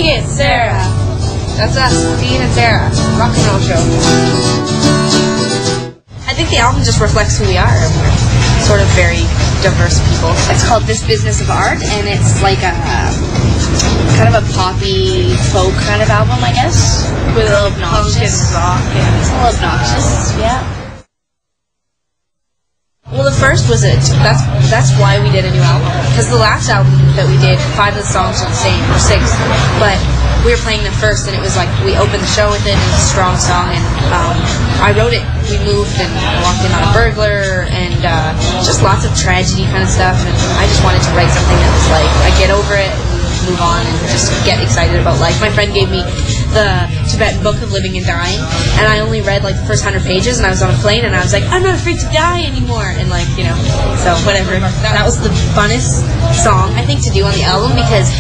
Keegan, Sarah. That's us, Dean and Sarah. Rock and roll show. I think the album just reflects who we are. We're sort of very diverse people. It's called This Business of Art, and it's like a kind of a poppy folk kind of album, I guess. With a little obnoxious. Rock and It's a little obnoxious, yeah. well, the first was it. That's why we did a new album. Because the last album that we did, 5 of the songs are the same, or 6. But we were playing them first, and it was like we opened the show with it, and it was a strong song. And I wrote it. We moved and walked in on a burglar, and just lots of tragedy kind of stuff. And I just wanted to write something that was like I get over it, and move on, and just get excited about life. My friend gave me the Tibetan Book of Living and Dying, and I only read like the first 100 pages, and I was on a plane, and I was like, I'm not afraid to die anymore, and like, you know, so whatever. That was the funnest song, I think, to do on the album, because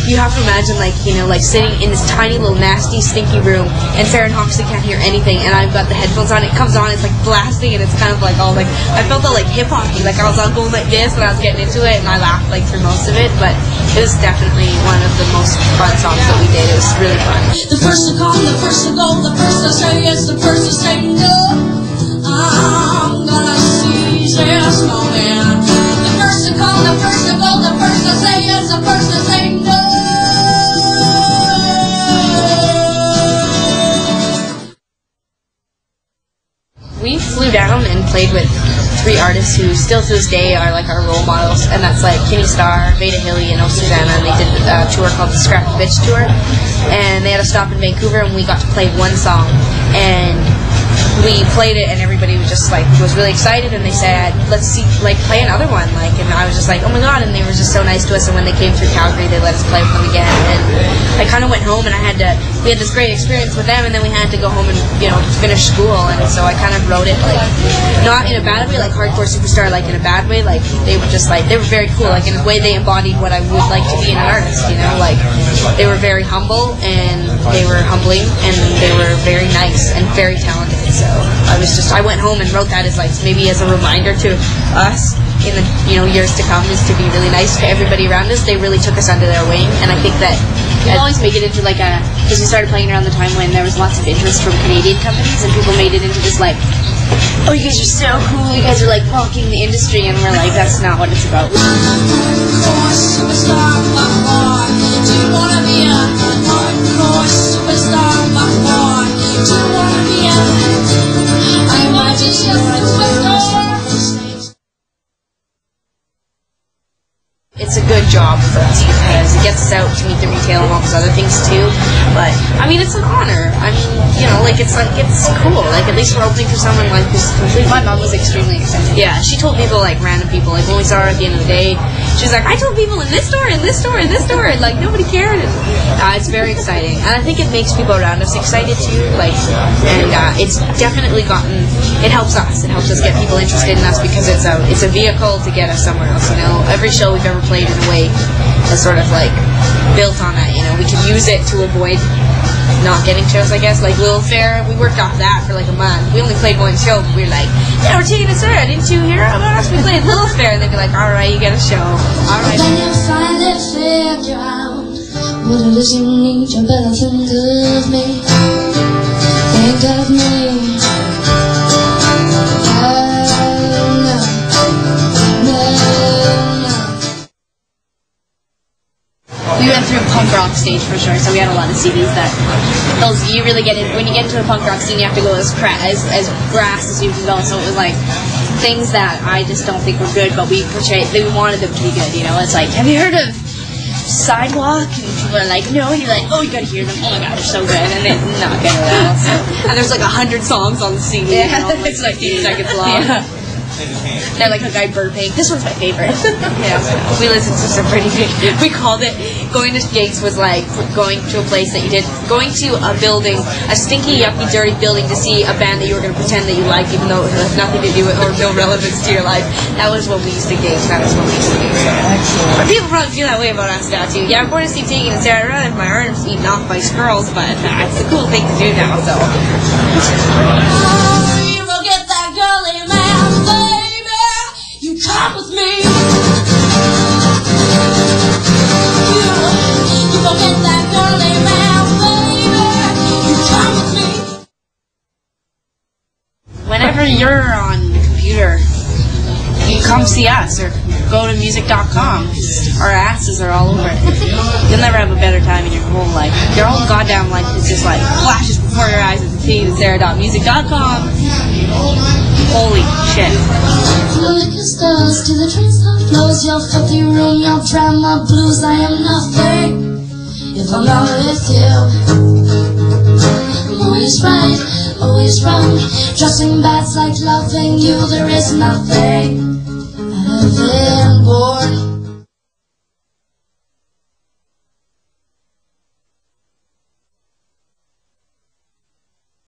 you have to imagine, like, you know, like sitting in this tiny little nasty, stinky room, and Sarah and Hoxley can't hear anything, and I've got the headphones on, it comes on, it's like blasting, and it's kind of like all like, I felt all like hip-hoppy, like I was all going like this, and I was getting into it, and I laughed like through most of it, but it was definitely one of the most fun songs that we did. It was really fun. The first to come, the first to go, the first to say yes, the first to say no. I'm gonna seize this moment. The first to come, the first to go, the first to say yes, the first to say no. We flew down and played with 3 artists who still to this day are like our role models, and that's like Kenny Starr, Veda Hilly, and Oh Susanna, and they did a tour called the Scrappy Bitch Tour, and they had a stop in Vancouver, and we got to play one song, and we played it, and everybody was just like, was really excited, and they said, let's see, like, play another one, like, and I was just like, oh my god, and they were just so nice to us, and when they came through Calgary, they let us play with them again, and I kind of went home, and we had this great experience with them, and then we had to go home and, you know, finish school, and so I kind of wrote it, like, not in a bad way, like Hardcore Superstar, like, in a bad way, like, they were just, like, they were very cool, like, in a way they embodied what I would like to be in an artist, you know, like, they were very humble, and they were humbling, and they were very nice, and very talented, so I went home and wrote that as, like, maybe as a reminder to us in the, you know, years to come, is to be really nice to everybody around us. They really took us under their wing, and I think that People always make it into like a, because we started playing around the time when there was lots of interest from Canadian companies, and people made it into this like, oh, you guys are so cool, you guys are like rocking the industry, and we're like, that's not what it's about. Hardcore superstar, my boy. Do you wanna be a hardcore superstar, my boy? Do you wanna be a? I imagine you like superstar. It's a good job for us because it gets us out to meet the retail and all those other things too. But I mean, it's an honor. I mean, you know, like it's cool. Like at least we're opening for someone like who's completely. My mom was extremely excited. Yeah, she told people, like random people, like when we saw her at the end of the day, she was like, I told people in this store, in this store, in this store, and like nobody cared. And, it's very exciting, and I think it makes people around us excited too. Like, and it's definitely it helps us. It helps us get people interested in us because it's a vehicle to get us somewhere else. You know, every show we've ever played in a way is sort of like built on that. You know, we can use it to avoid not getting shows, I guess. Like Little Fair, we worked off that for like a month. We only played one show, but we were like, yeah, we're taking a Sarah. Didn't you hear about us? We played Little Fair. And they'd be like, all right, you get a show. All right. When you finally figure out what it is you need, you better think of me. Think of me. We went through a punk rock stage for sure, so we had a lot of CDs that you really get in. When you get into a punk rock scene, you have to go as brass as you can go. So it was like things that I just don't think were good, but we wanted them to be good. You know, it's like, have you heard of Sidewalk? And people are like, no. And you're like, oh, you gotta hear them. Oh my god, they're so good, and they're not good at all. So. And there's like 100 songs on the CD. Yeah, you know, it's like 15 seconds long. Yeah. They're like a guy burping. This one's my favorite. Yeah, we listened to some pretty big. We called it going to gigs was like going to a place that you did, going to a building, a stinky, yucky, dirty building to see a band that you were going to pretend that you liked, even though it has nothing to do with or no relevance to your life. That was what we used to gig. That was what we used to do. So. But people probably feel that way about us now too. Yeah, I'm going to see Tegan and Sarah. I'd rather have my arms eaten off by squirrels, but it's a cool thing to do now. So. You forget that girly man, baby. You come with me. You forget that. us or go to music.com. Our asses are all over it. You'll never have a better time in your whole life. Your whole goddamn life is just like flashes before your eyes as Sarah.music.com. Holy shit. From the liquor stores to the train stop flows, your filthy room, your drama blues. I am nothing if I'm not with you. I'm always right, always wrong. Trusting bad's like loving you. There is nothing. I've been born